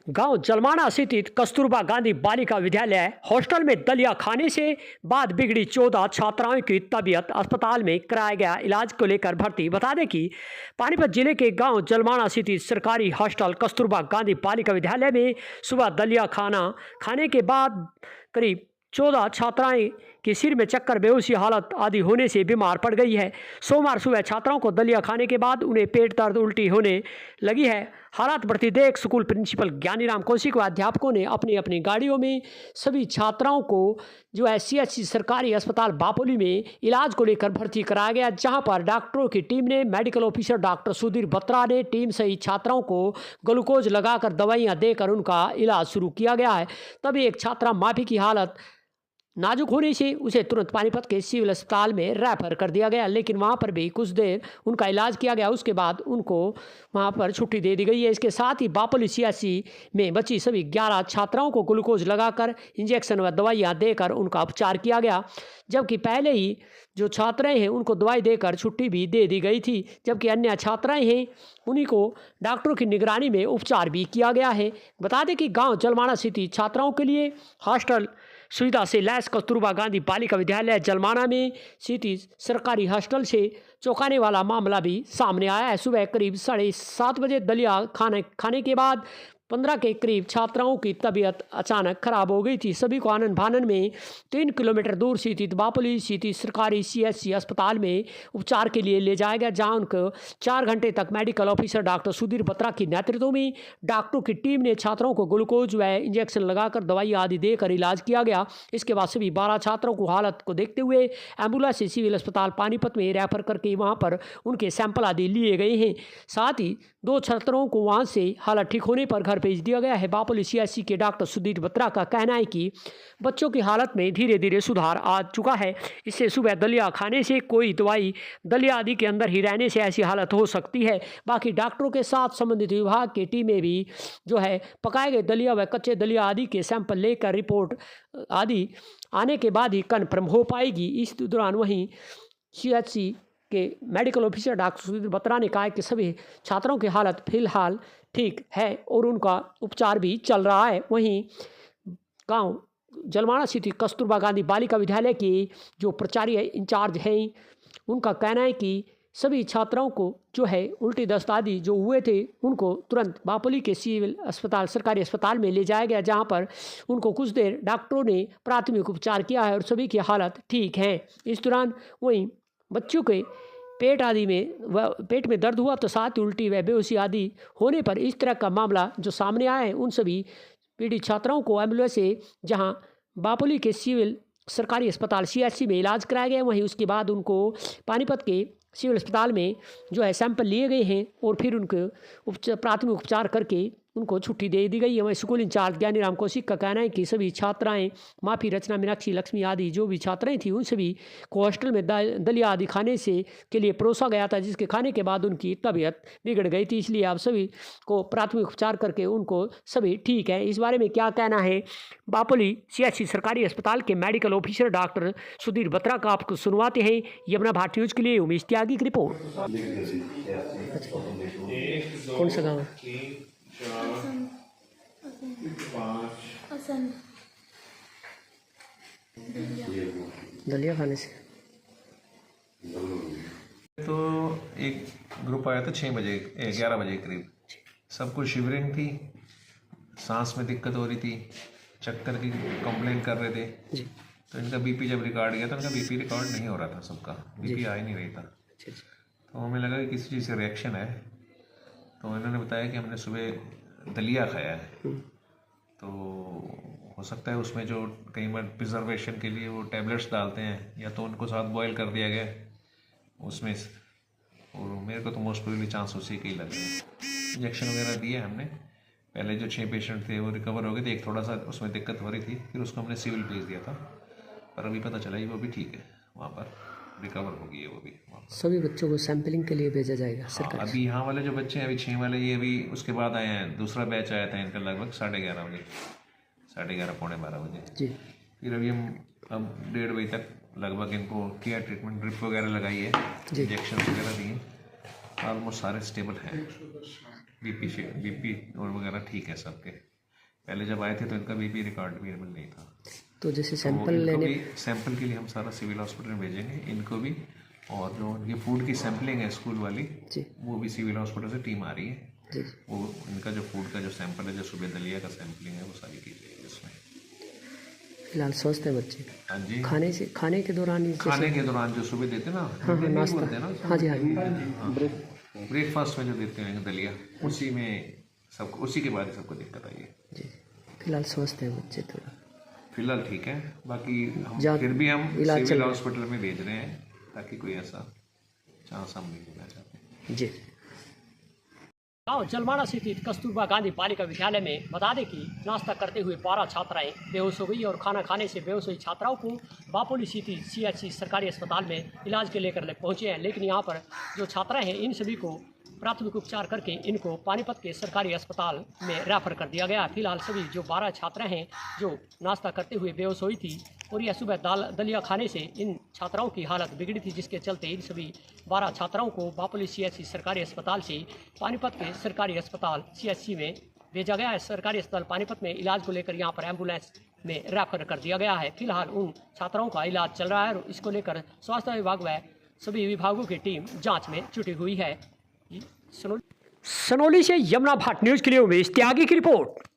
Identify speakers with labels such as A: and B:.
A: गांव जलमाना स्थित कस्तूरबा गांधी बालिका विद्यालय हॉस्टल में दलिया खाने से बाद बिगड़ी 14 छात्राओं की तबीयत, अस्पताल में कराया गया इलाज को लेकर भर्ती। बता दें कि पानीपत जिले के गांव जलमाना स्थित सरकारी हॉस्टल कस्तूरबा गांधी बालिका विद्यालय में सुबह दलिया खाना खाने के बाद करीब 14 छात्राएं के सिर में चक्कर, बेहोशी हालत आदि होने से बीमार पड़ गई है। सोमवार सुबह छात्राओं को दलिया खाने के बाद उन्हें पेट दर्द, उल्टी होने लगी है। हालात बढ़ती देख स्कूल प्रिंसिपल ज्ञानीराम कौशिक व अध्यापकों ने अपनी अपनी गाड़ियों में सभी छात्राओं को जो है CHC सरकारी अस्पताल बापोली में इलाज को लेकर भर्ती कराया गया, जहां पर डॉक्टरों की टीम ने, medical officer doctor Sudhir Batra ने टीम सहित छात्राओं को ग्लूकोज लगाकर दवाइयां देकर उनका इलाज शुरू किया गया है। तभी एक छात्रा माफी की हालत नाजुक होने से उसे तुरंत पानीपत के सिविल अस्पताल में रेफर कर दिया गया, लेकिन वहां पर भी कुछ देर उनका इलाज किया गया। उसके बाद उनको वहां पर छुट्टी दे दी गई है। इसके साथ ही बापोली CHC में बची सभी 11 छात्राओं को ग्लूकोज लगाकर इंजेक्शन व दवाइयां देकर उनका उपचार किया गया, जबकि पहले ही जो छात्राएं हैं उनको दवाई देकर छुट्टी भी दे दी गई थी, जबकि अन्य छात्राएं हैं उन्हीं को डॉक्टरों की निगरानी में उपचार भी किया गया है। बता दें कि गांव जलमाना स्थित छात्राओं के लिए हॉस्टल सुविधा से लैस कस्तूरबा गांधी बालिका विद्यालय जलमाना में सिटी सरकारी हॉस्टल से चौंकाने वाला मामला भी सामने आया है। सुबह करीब 7:30 बजे दलिया खाने के बाद 15 के करीब छात्राओं की तबीयत अचानक खराब हो गई थी। सभी को आनन भानन में 3 किलोमीटर दूर स्थित बापोली सिटी सरकारी CHC अस्पताल में उपचार के लिए ले जाया गया, जहां उनको 4 घंटे तक medical officer doctor Sudhir Batra की नेतृत्व में डॉक्टरों की टीम ने छात्रों को ग्लूकोज व इंजेक्शन लगाकर दवाई आदि देकर इलाज किया गया। इसके बाद सभी 12 छात्रों को हालत को देखते हुए एम्बुलेंस से सिविल अस्पताल पानीपत में रेफर करके वहां पर उनके सैंपल आदि लिए गए हैं। साथ ही 2 छात्रों को वहां से हालत ठीक होने पर घर भेज दिया गया है। बापोली CHC के डॉक्टर सुधीर बत्रा का कहना है कि बच्चों की हालत में धीरे धीरे सुधार आ चुका है। इससे सुबह दलिया खाने से, कोई दवाई दलिया आदि के अंदर ही रहने से ऐसी हालत हो सकती है। बाकी डॉक्टरों के साथ संबंधित विभाग की टीमें भी जो है पकाए गए दलिया व कच्चे दलिया आदि के सैंपल लेकर रिपोर्ट आदि आने के बाद ही कन्फर्म हो पाएगी। इस दौरान वहीं CHC के medical officer doctor Sudhir Batra ने कहा कि सभी छात्रों की हालत फिलहाल ठीक है और उनका उपचार भी चल रहा है। वहीं गांव जलमाना स्थित कस्तूरबा गांधी बालिका विद्यालय के जो प्राचार्य इंचार्ज हैं, उनका कहना है कि सभी छात्राओं को जो है उल्टी दस्त आदि जो हुए थे उनको तुरंत बापोली के सिविल अस्पताल सरकारी अस्पताल में ले जाया गया, जहां पर उनको कुछ देर डॉक्टरों ने प्राथमिक उपचार किया है और सभी की हालत ठीक है। इस दौरान वहीं बच्चों के पेट में दर्द हुआ तो साथ ही उल्टी व बेहोशी आदि होने पर इस तरह का मामला जो सामने आया है, उन सभी पीड़ित छात्राओं को एम्बुलेंस से जहां बापोली के सिविल सरकारी अस्पताल CHC में इलाज कराया गया, वहीं उसके बाद उनको पानीपत के सिविल अस्पताल में जो है सैंपल लिए गए हैं और फिर उनको प्राथमिक उपचार करके उनको छुट्टी दे दी गई है। वहीं स्कूल इंचार्ज ज्ञानीराम कौशिक का कहना है कि सभी छात्राएं माफी, रचना, मीनाक्षी, लक्ष्मी आदि जो भी छात्राएं थी उन सभी को हॉस्टल में दलिया आदि खाने से के लिए परोसा गया था, जिसके खाने के बाद उनकी तबीयत बिगड़ गई थी। इसलिए आप सभी को प्राथमिक उपचार करके उनको सभी ठीक है। इस बारे में क्या कहना है बापोली CHC सरकारी अस्पताल के medical officer doctor Sudhir Batra का आपको सुनवाते हैं। यमुना भारत न्यूज़ के लिए उमेश त्यागी की रिपोर्ट। कौन सा गाँव है? दलिया खाने से
B: तो एक ग्रुप आया था 11 बजे करीब। सबको शिवरिंग थी, सांस में दिक्कत हो रही थी, चक्कर की कंप्लेन कर रहे थे जी। तो इनका BP जब रिकॉर्ड किया तो इनका BP रिकॉर्ड नहीं हो रहा था, सबका BP आ ही नहीं रही था। तो हमें लगा कि किसी चीज़ से रिएक्शन है, तो इन्होंने बताया कि हमने सुबह दलिया खाया है, तो हो सकता है उसमें जो कई बार प्रिजर्वेशन के लिए वो टैबलेट्स डालते हैं, या तो उनको साथ बॉयल कर दिया गया उसमें, और मेरे को तो मोस्ट प्रोबेबली चांस उसी के ही लग रहे। इंजेक्शन वगैरह दिए हमने। पहले जो 6 पेशेंट थे वो रिकवर हो गए थे, एक थोड़ा सा उसमें दिक्कत हो रही थी, फिर उसको हमने सिविल भेज दिया था, पर अभी पता चला वो भी ठीक है, वहाँ पर रिकवर हो गई है वो भी।
A: सभी बच्चों को सैंपलिंग के लिए भेजा जाएगा सरकार?
B: अभी यहाँ वाले जो बच्चे हैं अभी 6 वाले, ये अभी उसके बाद आए हैं, दूसरा बैच आया था इनका लगभग 11:30 बजे, 11:30 पौने 12 बजे जी। फिर अभी हम अब 1:30 बजे तक लगभग इनको किया ट्रीटमेंट, ड्रिप वगैरह लगाई है, इंजेक्शन वगैरह दिए, ऑलमोस्ट सारे स्टेबल हैं। BP और वगैरह ठीक है सबके। पहले जब आए थे तो इनका बीपी रिकॉर्ड भी नहीं था।
A: तो जैसे
B: तो
A: सैंपल
B: इनको
A: लेने
B: भी सैंपल के लिए हम सारा सिविल हॉस्पिटल में भेजेंगे इनको भी, और जो उनकी फूड की सैंपलिंग है स्कूल वाली
A: जी
B: वो भी सिविल हॉस्पिटल से टीम आ रही है।
A: जी
B: वो इनका जो फूड का जो सैंपल है, जो सुबह दलिया का सैंपलिंग है, वो सारी की जाएगी उसमें।
A: फिलहाल स्वस्थ है बच्चे।
B: हाँ जी,
A: खाने के दौरान ही
B: खाने के दौरान जो सुबह देते ना,
A: हाँ नाश्ता,
B: बोलते हैं ना,
A: हाँ जी हाँ जी
B: ब्रेकफास्ट में जो देते हैं दलिया, उसी में सबको, उसी के बाद सबको दिक्कत आई है।
A: जी। फिलहाल स्वस्थ है बच्चे थोड़ा।
B: फिलहाल ठीक है, बाकी हम
A: जा-
B: फिर भी हम
A: इलाज चल
B: सिविल
A: रहा है।
B: हॉस्पिटल में भेज रहे हैं ताकि कोई ऐसा चांस हम नहीं लेना चाहते।
A: जी। गांव जलमाना स्थित कस्तूरबा गांधी बालिका विद्यालय में बता दें कि नाश्ता करते हुए 12 छात्राएं बेहोश हो गई और खाना खाने से बेहोश हुई छात्राओं को बापोली सिटी CHC सरकारी अस्पताल में इलाज के लेकर पहुंचे हैं, लेकिन यहां पर जो छात्राएं हैं इन सभी को प्राथमिक उपचार करके इनको पानीपत के सरकारी अस्पताल में रेफर कर दिया गया। फिलहाल सभी जो 12 छात्राएं हैं जो नाश्ता करते हुए बेहोश हुई थी और यह सुबह दलिया खाने से इन छात्राओं की हालत बिगड़ी थी, जिसके चलते इन सभी 12 छात्राओं को बापोली CHC सरकारी अस्पताल से पानीपत के सरकारी अस्पताल CHC में भेजा गया है। सरकारी अस्पताल पानीपत में इलाज को लेकर यहाँ पर एम्बुलेंस में रेफर कर दिया गया है। फिलहाल उन छात्राओं का इलाज चल रहा है और इसको लेकर स्वास्थ्य विभाग व सभी विभागों की टीम जाँच में जुटी हुई है। सनोली से यमुना भट्ट न्यूज़ के लिए उमेश त्यागी की रिपोर्ट।